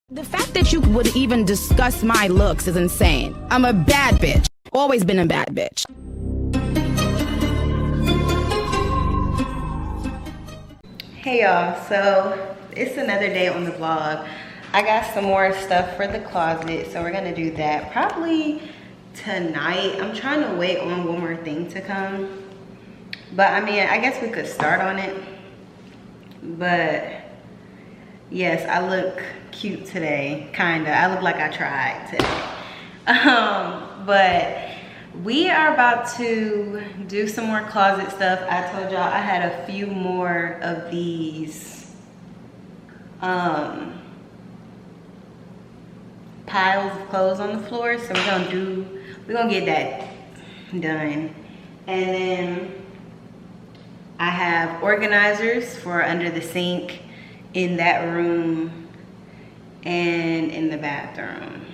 The fact that you would even discuss my looks is insane. I'm a bad bitch. Always been a bad bitch. Hey y'all, so it's another day on the vlog. I got some more stuff for the closet, so we're gonna do that probably tonight. I'm trying to wait on one more thing to come, but I mean, I guess we could start on it. But yes, I look cute today, kinda. I look like I tried today. But we are about to do some more closet stuff. I told y'all I had a few more of these piles of clothes on the floor, so we're gonna get that done. And then I have organizers for under the sink, in that room, and in the bathroom.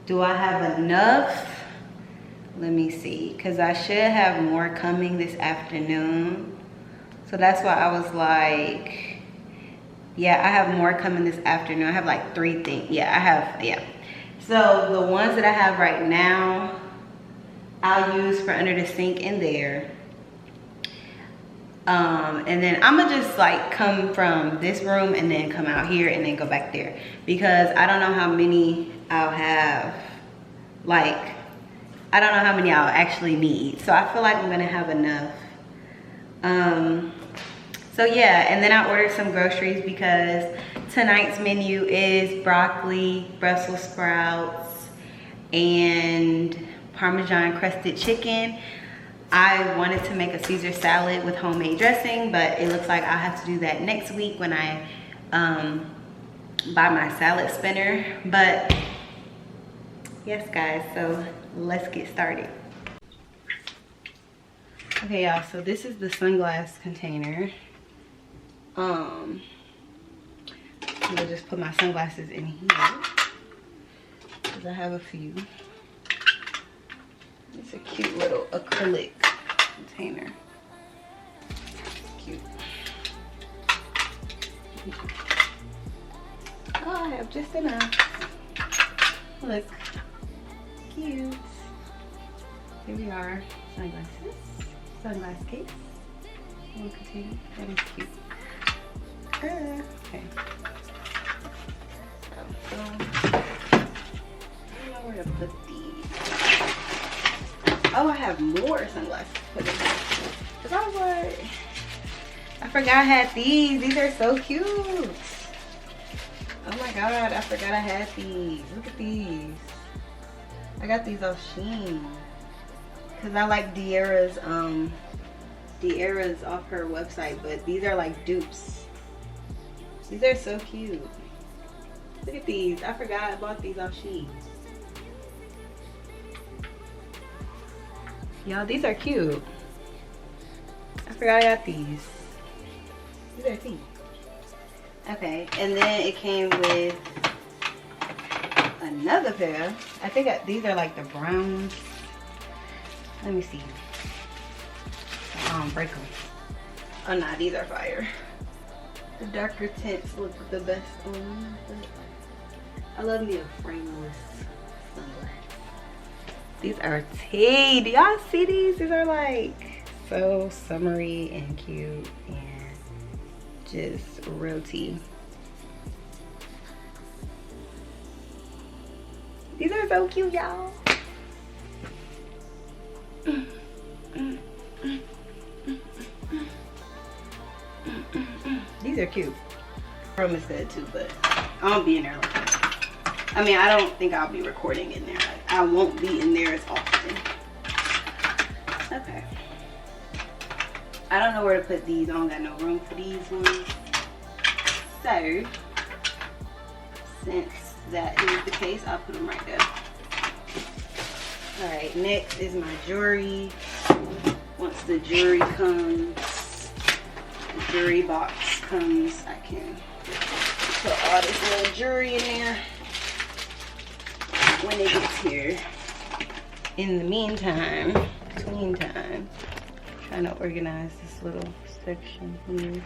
Do I have enough? Let me see, because I should have more coming this afternoon. So that's why I was like, yeah, I have more coming this afternoon. I have like 3 things. Yeah. So the ones that I have right now, I'll use for under the sink in there. And then I'm gonna just like come from this room and then come out here and then go back there, because I don't know how many I'll have. Like, I don't know how many I'll actually need. So I feel like I'm gonna have enough. So yeah, and then I ordered some groceries because tonight's menu is broccoli, Brussels sprouts, and Parmesan crusted chicken. I wanted to make a Caesar salad with homemade dressing, but it looks like I'll have to do that next week when I buy my salad spinner. But yes guys, so let's get started. Okay y'all, so this is the sunglass container. I'm gonna just put my sunglasses in here because I have a few. It's a cute little acrylic container. Cute. Oh, I have just enough. Look, cute. Here we are, sunglasses, sunglass case, little container. That is cute. Okay. So, I don't know where to put these. Oh, I have more sunglasses to put in there. Cause I was like, I forgot I had these. These are so cute. Oh my god, I forgot I had these. Look at these. I got these off Shein. Cause I like De'Ara's off her website, but these are like dupes. These are so cute. Look at these. I forgot I bought these off Shein. Y'all, these are cute. I forgot I got these. These are cute. Okay, and then it came with another pair. I think these are like the browns. Let me see. Break them. Oh nah, these are fire. The darker tints look the best on. I love me a frameless sunglasses. These are tea. Do y'all see these? These are like so summery and cute and just real tea. These are so cute, y'all. These are cute. Room is good too, but I won't be in there like that. I mean, I don't think I'll be recording in there. I won't be in there as often. Okay. I don't know where to put these. I don't got no room for these ones. So, since that is the case, I'll put them right there. Alright, next is my jewelry. Once the jewelry comes, the jewelry box comes, I can put all this little jewelry in there when it gets here. In the meantime, between time, I'm trying to organize this little section here.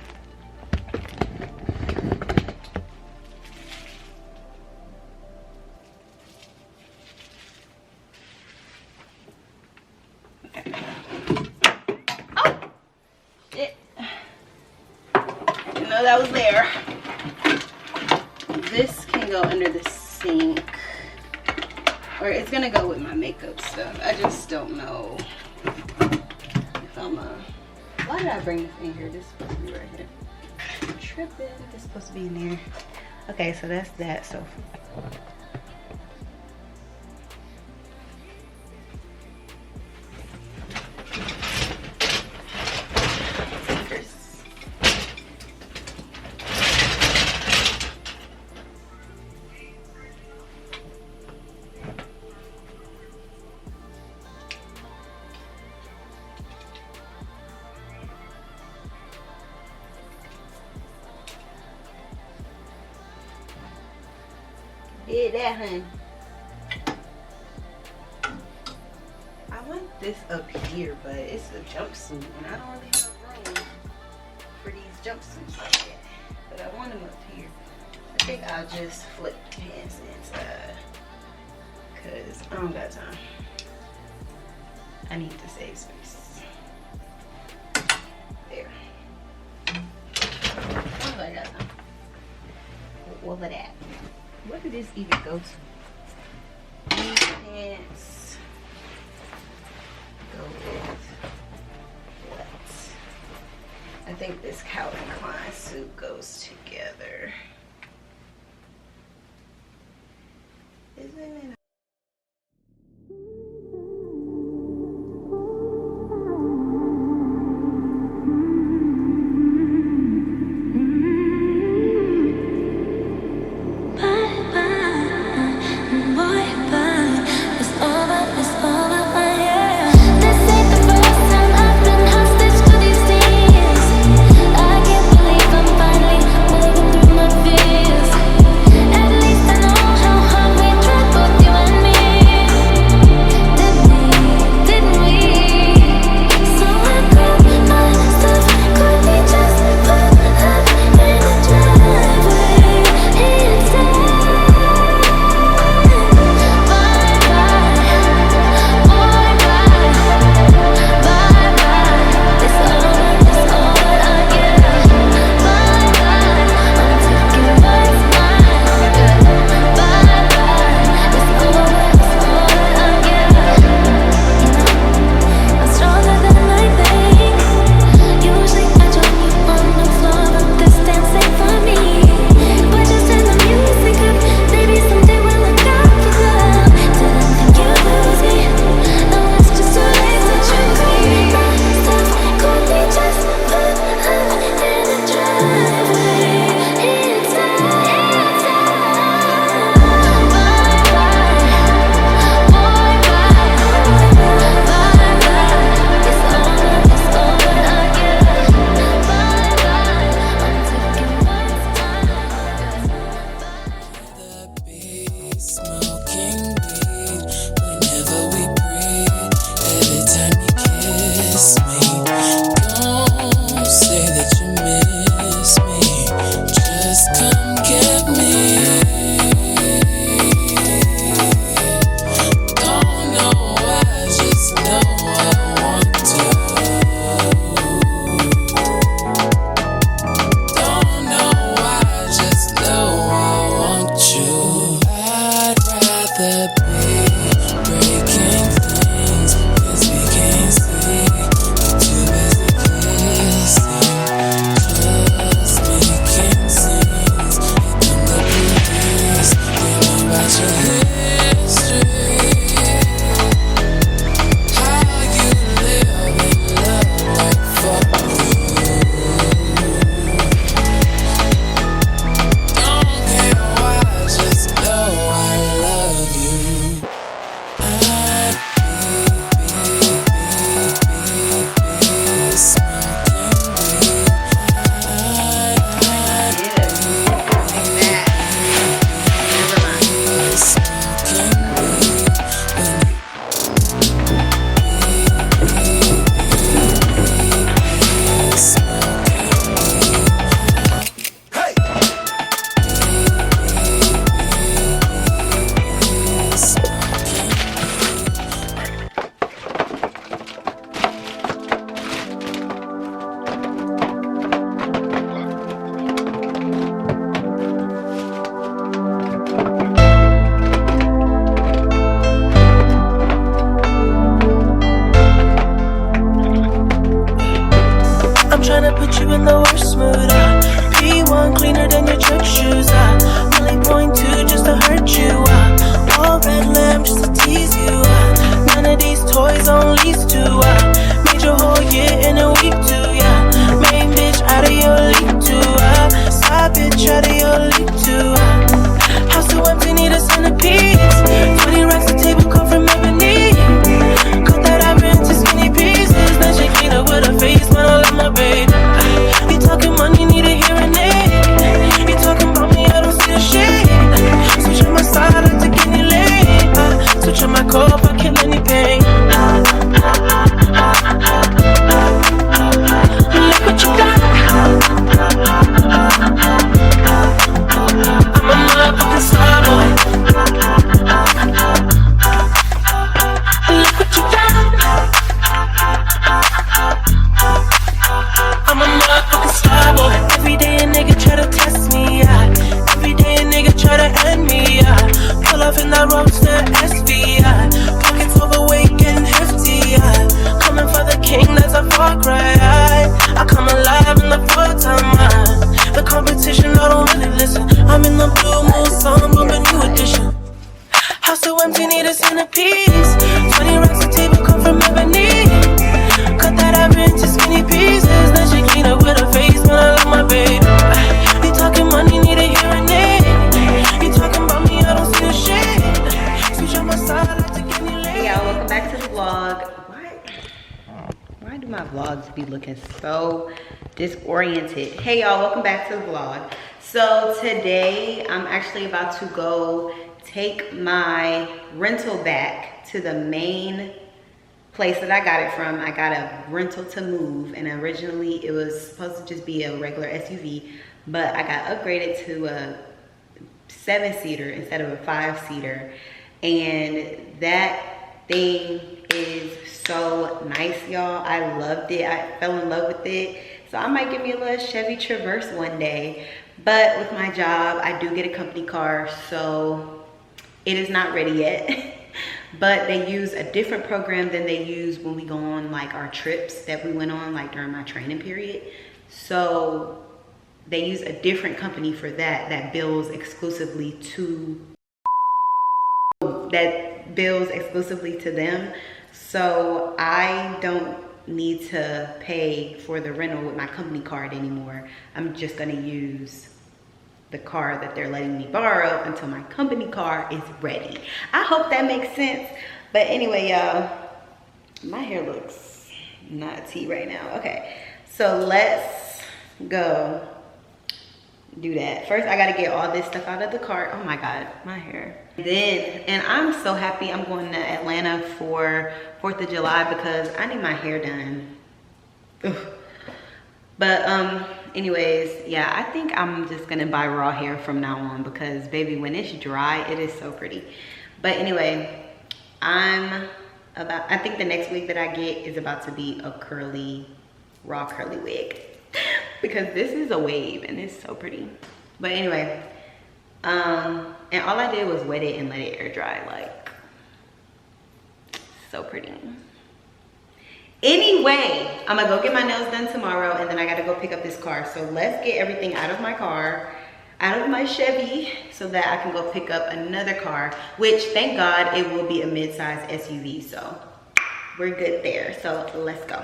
know that was there. This can go under the sink. Or it's gonna go with my makeup stuff. I just don't know if I'm a... Why did I bring this in here? This is supposed to be right here. I'm tripping. This is supposed to be in there. Okay, so that's that. So did that, hun. I want this up here, but it's a jumpsuit, and I don't really have room for these jumpsuits like that. But I want them up here. I think I'll just flip the pants inside, cause I don't got time. I need to save space. There. What do I got time? What of that? Where did this even go to? These pants go with what? I think this Calvin Klein suit goes together. Isn't it? At least I know how hard we tried, both you a piece. 20 racks of table come from ebony. Cut that ivory into skinny pieces. Then she clean up with her face when I love my baby. You talking money, need a hearing aid. You talking about me, I don't see a shade. Switch on my side, I like to get me laid. Hey y'all, welcome back to the vlog. Why do my vlogs be looking so disoriented? Hey y'all, welcome back to the vlog. So today I'm actually about to go take my rental back to the main place that I got it from. I got a rental to move, and originally it was supposed to just be a regular SUV, but I got upgraded to a 7-seater instead of a 5-seater, and that thing is so nice, y'all. I loved it. I fell in love with it. So I might give me a little Chevy Traverse one day. But with my job, I do get a company car, so it is not ready yet. But they use a different program than they use when we go on like our trips that we went on like during my training period. So they use a different company for that bills exclusively to them. So I don't need to pay for the rental with my company card anymore. I'm just gonna use the car that they're letting me borrow until my company car is ready. I hope that makes sense. But anyway, y'all, my hair looks nutty right now. Okay, so let's go do that. First, I gotta get all this stuff out of the cart. Oh my God, my hair. And I'm so happy I'm going to Atlanta for 4th of July because I need my hair done. Ugh. But anyways, yeah, I think I'm just gonna buy raw hair from now on because baby, when it's dry, it is so pretty. But anyway, I think the next wig that I get is about to be a raw curly wig because this is a wave and it's so pretty. But anyway, and all I did was wet it and let it air dry, like, so pretty. Anyway, I'm gonna go get my nails done tomorrow and then I gotta go pick up this car. So let's get everything out of my car, out of my Chevy, so that I can go pick up another car, which thank God it will be a mid-size SUV. So we're good there, so let's go.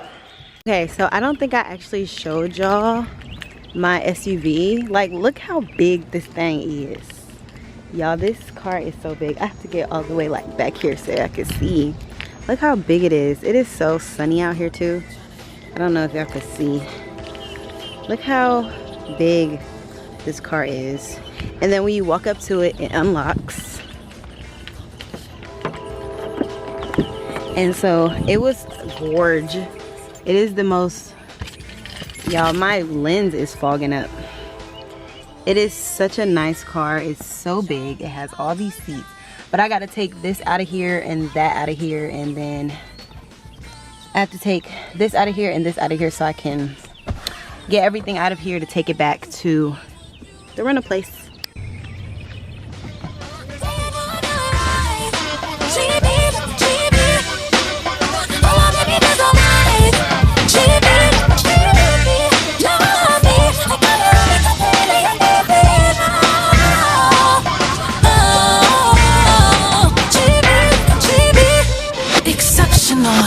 Okay, so I don't think I actually showed y'all my SUV. Like, look how big this thing is. Y'all, this car is so big. I have to get all the way like back here so I can see. Look how big it is. It is so sunny out here too. I don't know if y'all can see. Look how big this car is. And then when you walk up to it, it unlocks. And so it was gorge. It is the most, y'all, my lens is fogging up. It is such a nice car. It's so big. It has all these seats. But I got to take this out of here and that out of here. And then I have to take this out of here and this out of here so I can get everything out of here to take it back to the rental place.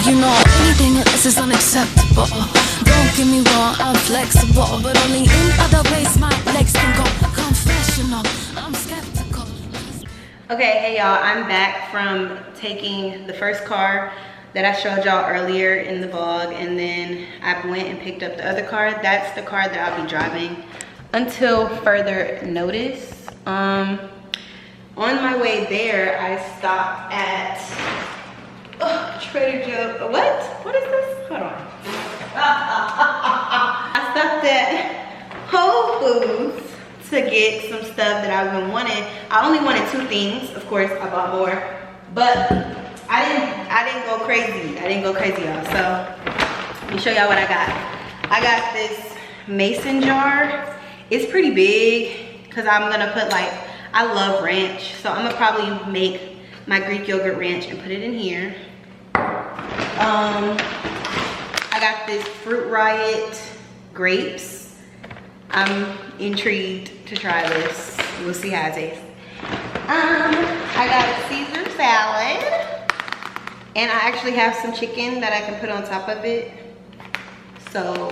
You know anything else is unacceptable. Don't get me wrong, I'm flexible, but only in other ways my legs can go confessional. I'm skeptical. Okay, hey y'all, I'm back from taking the first car that I showed y'all earlier in the vlog, and then I went and picked up the other car. That's the car that I'll be driving until further notice. On my way there, I stopped at Trader Joe's. What is this? Hold on. I stopped at Whole Foods to get some stuff that I've been wanting. I only wanted 2 things. Of course, I bought more, but I didn't go crazy. I didn't go crazy, y'all. So let me show y'all what I got. I got this mason jar. It's pretty big because I'm gonna put, like, I love ranch, so I'm gonna probably make my Greek yogurt ranch and put it in here. I got this Fruit Riot grapes. I'm intrigued to try this. We'll see how it tastes. I got a Caesar salad. And I actually have some chicken that I can put on top of it. So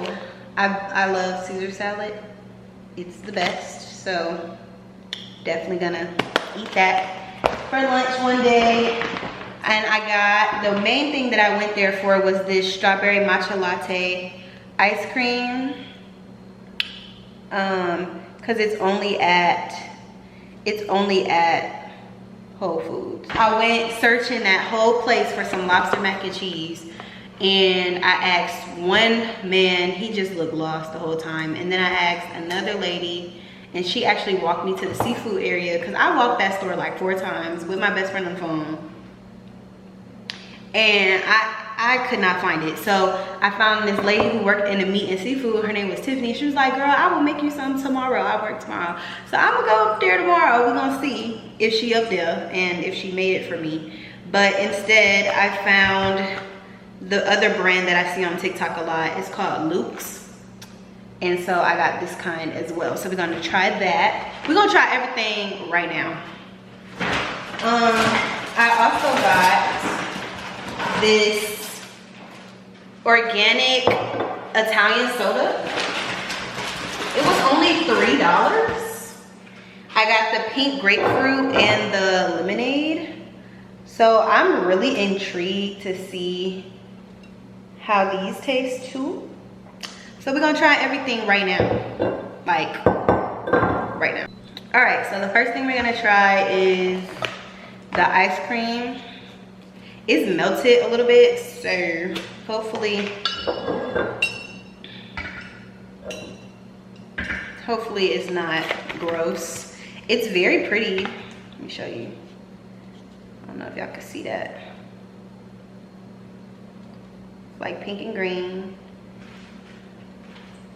I love Caesar salad. It's the best. So definitely gonna eat that for lunch one day. And I got, the main thing that I went there for was this strawberry matcha latte ice cream. Cause it's only at Whole Foods. I went searching that whole place for some lobster mac and cheese, and I asked one man, he just looked lost the whole time, and then I asked another lady, and she actually walked me to the seafood area, because I walked that store like 4 times with my best friend on the phone, and I could not find it. So I found this lady who worked in the meat and seafood. Her name was Tiffany. She was like, girl, I will make you some tomorrow. I work tomorrow. So I'm gonna go up there tomorrow. We're gonna see if she up there and if she made it for me. But instead, I found the other brand that I see on TikTok a lot. It's called Luke's. And so I got this kind as well. So we're gonna try that. We're gonna try everything right now. I also got this organic Italian soda. It was only $3. I got the pink grapefruit and the lemonade. So I'm really intrigued to see how these taste too. So we're gonna try everything right now. Like, right now. All right, so the first thing we're gonna try is the ice cream. It's melted a little bit, so hopefully it's not gross. It's very pretty. Let me show you. I don't know if y'all can see that. Like pink and green.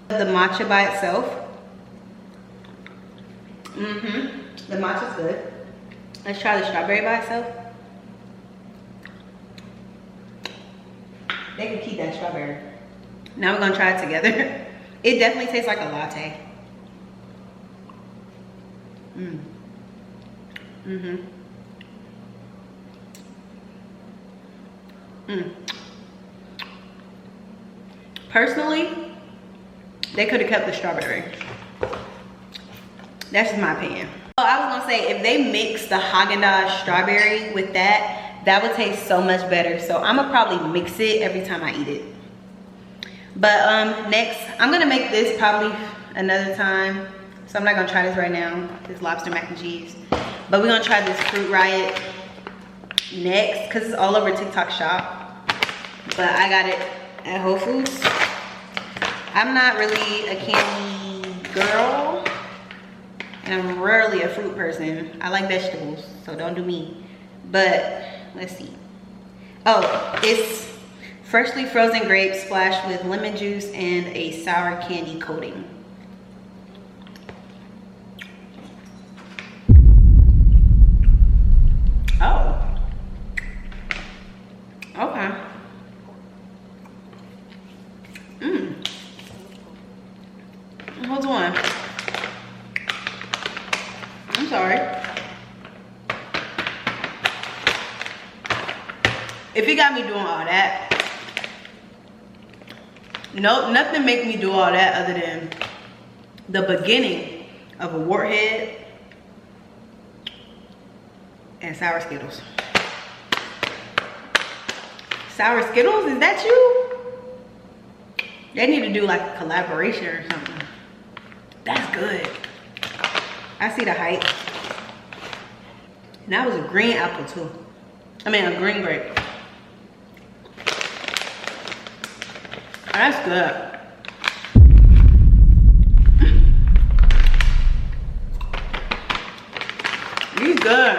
The matcha by itself. The matcha's good. Let's try the strawberry by itself. They can keep that strawberry. Now we're gonna try it together. It definitely tastes like a latte. Personally, they could have kept the strawberry. That's just my opinion. Oh, I was gonna say, if they mix the Haagen-Dazs strawberry with that would taste so much better. So I'm gonna probably mix it every time I eat it. But next, I'm gonna make this probably another time. So I'm not gonna try this right now, this lobster mac and cheese. But we're gonna try this Fruit Riot next, because it's all over TikTok shop. But I got it at Whole Foods. I'm not really a candy girl, and I'm rarely a fruit person. I like vegetables, so don't do me. But let's see. Oh, it's freshly frozen grapes splashed with lemon juice and a sour candy coating. Oh, okay. Hold on. I'm sorry. If it got me doing all that, no, nothing make me do all that other than the beginning of a Warhead and Sour Skittles. Sour Skittles, is that you? They need to do like a collaboration or something. That's good. I see the hype. And that was a green apple too. I mean a green grape. Oh, that's good. These good.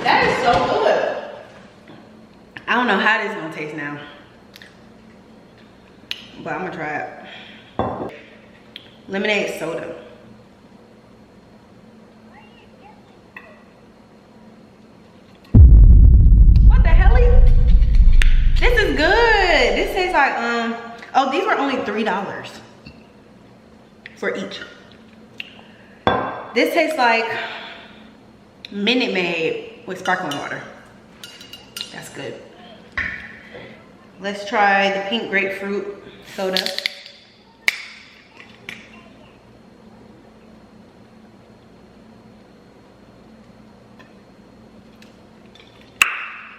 That is so good. I don't know how this is gonna taste now, but I'm gonna try it. Lemonade soda. What the hell? This is good. This tastes like oh, these were only $3 for each. This tastes like Minute Maid with sparkling water. That's good. Let's try the pink grapefruit soda.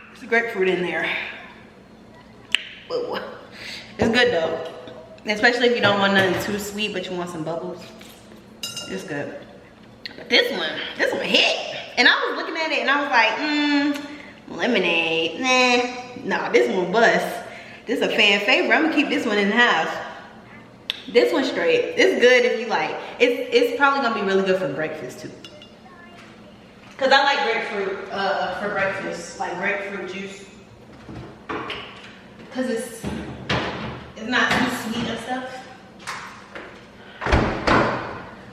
There's grapefruit in there. Whoa. It's good though. Especially if you don't want nothing too sweet, but you want some bubbles. It's good. But this one hit. And I was looking at it and I was like, lemonade, nah, this one bust. This is a fan favorite. I'm gonna keep this one in the house. This one's straight. It's good if you like. It's probably gonna be really good for breakfast too. Cause I like grapefruit for breakfast, like grapefruit juice. Cause it's not too sweet and stuff.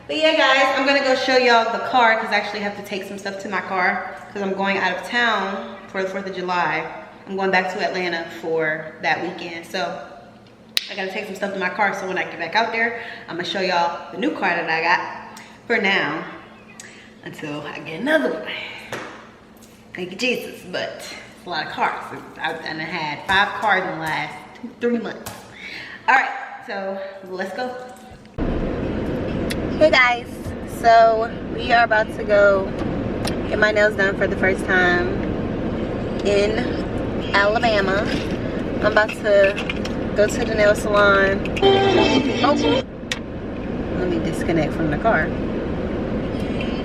But yeah, guys, I'm gonna go show y'all the car because I actually have to take some stuff to my car because I'm going out of town for the 4th of July. I'm going back to Atlanta for that weekend. So I gotta take some stuff to my car. So when I get back out there, I'm gonna show y'all the new car that I got for now until I get another one. Thank you, Jesus. But it's a lot of cars. I've had 5 cars in the last 3 months. All right, so let's go. Hey guys, so we are about to go get my nails done for the first time in Alabama. I'm about to go to the nail salon. Oh, let me disconnect from the car.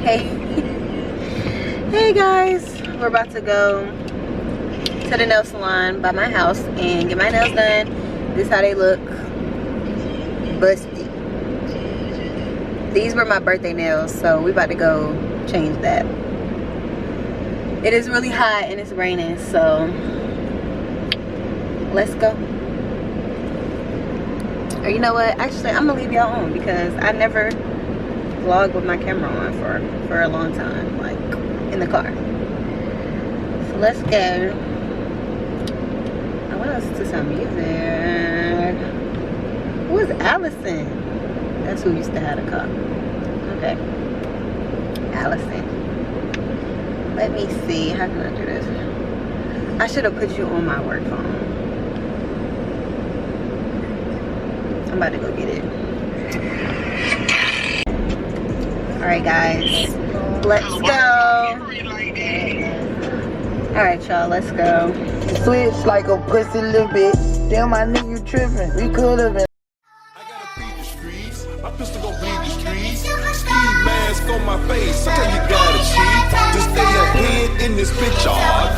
Hey, hey guys, we're about to go to the nail salon by my house and get my nails done. This is how they look. Busty. These were my birthday nails, so we about to go change that. It is really hot and it's raining, so let's go. Or you know what? Actually, I'm gonna leave y'all on because I never vlogged with my camera on for a long time, like in the car. So let's go. I want to listen to some music. Who is Allison? That's who used to have a car. Okay. Allison. Let me see. How can I do this? I should have put you on my work phone. I'm about to go get it. Alright guys. Let's go. Alright y'all, let's go. Switch like a pussy little bit. Damn, my nigga, you tripping. We could have been. Pistol gon' bleed the streets. Ski mask on my face. I tell you gotta cheat to stay ahead in this bitch.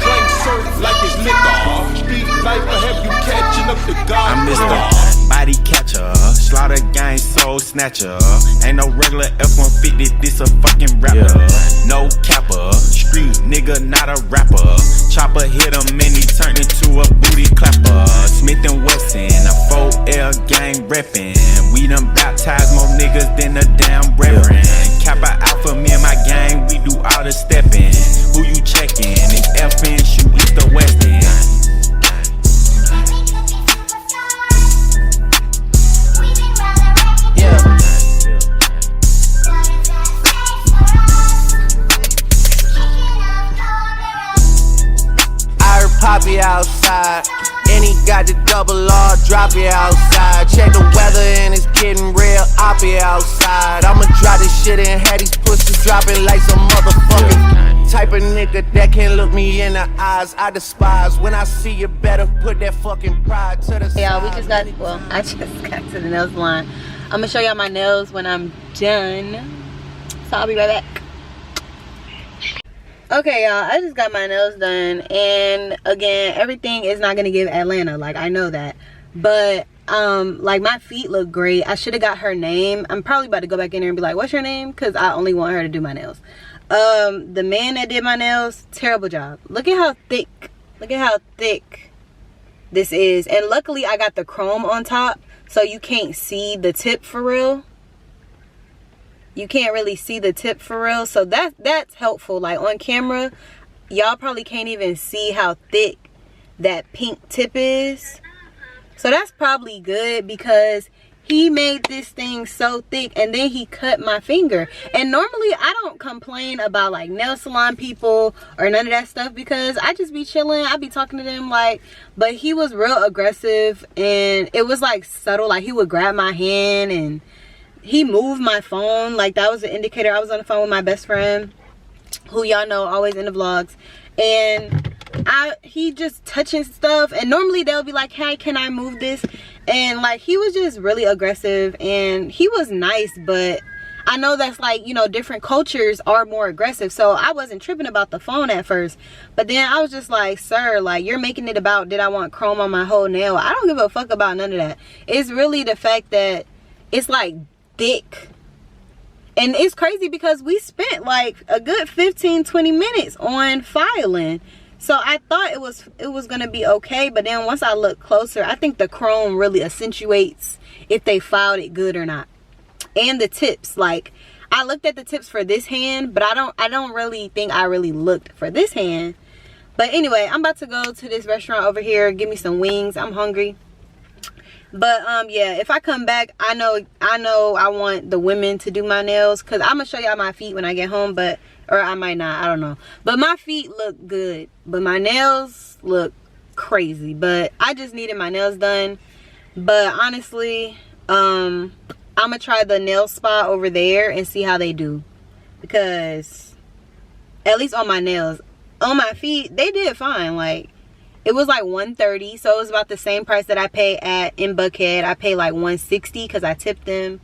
Drink surf like it's liquor. Street life will have you catching up to God. I'm Mr. Body Catcher, Slaughter Gang Soul Snatcher. Ain't no regular F-150, this a fucking rapper. No capper, street nigga, not a rapper. Chopper hit him and he turned into a booty clapper. Smith and Wesson, a 4L gang reppin'. We done baptized more niggas than a damn reverend. Kappa Alpha, me and my gang, we do all the steppin'. Who you checkin'? It's F-in, shoot east or west end. Poppy outside, and he got the double R, drop it outside. Check the weather and it's getting real, I'll be outside. I'ma drop this shit and have these pussies dropping like some motherfucking type of nigga that can't look me in the eyes. I despise when I see you, better put that fucking pride to the side. Y'all, we just got, well, I just got to the nail salon. I'm gonna show y'all my nails when I'm done. So I'll be right back. Okay, y'all, I just got my nails done, and again, everything is not gonna give Atlanta, like, I know that, but like, my feet look great. I should have got her name. I'm probably about to go back in there and be like, what's your name? Because I only want her to do my nails. The man that did my nails, terrible job. Look at how thick this is, and luckily I got the chrome on top, so you can't see the tip for real. You can't really see the tip for real, so that's helpful. Like, on camera, y'all probably can't even see how thick that pink tip is. So that's probably good, because he made this thing so thick, and then he cut my finger. And normally I don't complain about like nail salon people or none of that stuff, because I just be chilling, I be talking to them like, but he was real aggressive, and it was like subtle, like he would grab my hand and he moved my phone, like that was an indicator. I was on the phone with my best friend, who y'all know always in the vlogs, and he just touching stuff, and normally they'll be like, hey, can I move this? And like he was just really aggressive, and he was nice, but I know that's like, you know, different cultures are more aggressive, so I wasn't tripping about the phone at first. But then I was just like, sir, like you're making it about did I want chrome on my whole nail. I don't give a fuck about none of that. It's really the fact that it's like thick. And it's crazy because we spent like a good 15-20 minutes on filing. So I thought it was gonna be okay, but then once I look closer, I think the chrome really accentuates if they filed it good or not. And the tips, like I looked at the tips for this hand, but I don't really think I really looked for this hand. But anyway, I'm about to go to this restaurant over here, give me some wings. I'm hungry. But yeah, if I come back, I know I want the women to do my nails, because I'm gonna show y'all my feet when I get home, but or I might not, I don't know. But my feet look good, but my nails look crazy. But I just needed my nails done. But honestly, I'm gonna try the nail spa over there and see how they do, because at least on my nails, on my feet, they did fine. Like it was like $130, so it was about the same price that I pay in Buckhead. I pay like $160 because I tipped them,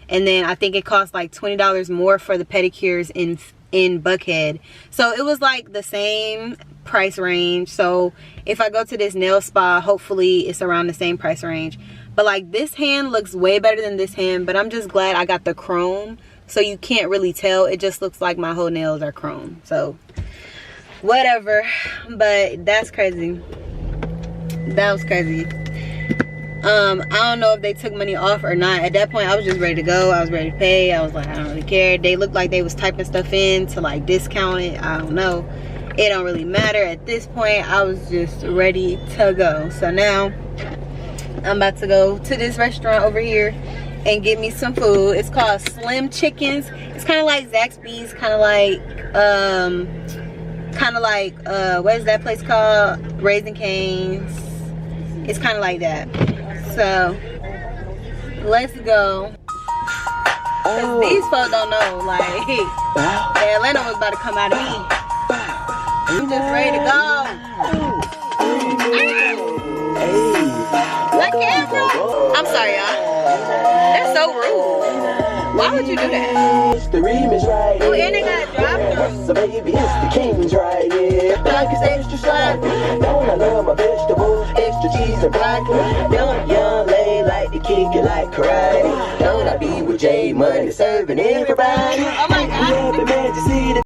and then I think it cost like $20 more for the pedicures in Buckhead. So it was like the same price range. So if I go to this nail spa, hopefully it's around the same price range. But like this hand looks way better than this hand, but I'm just glad I got the chrome, so you can't really tell. It just looks like my whole nails are chrome. So whatever. But that's crazy. That was crazy. I don't know if they took money off or not. At that point I was just ready to go. I was ready to pay. I was like, I don't really care. They looked like they was typing stuff in to like discount it. I don't know, it don't really matter at this point. I was just ready to go. So now I'm about to go to this restaurant over here and get me some food. It's called Slim Chickens. It's kind of like Zaxby's, kind of like what is that place called? Raising Cane's. It's kind of like that. So let's go. Cause these folks don't know, like Atlanta was about to come out of me. I'm just ready to go. My camera. I'm sorry, y'all. They're so rude. Why would you do that? The remix right. Oh, and they got a drive-thru. So baby, it's the King's right, yeah. Like it's extra slimy. Don't I love my vegetables? Extra cheese and broccoli. Young lady like to kick it like karate. Don't I be with J Money serving everybody? Oh my God.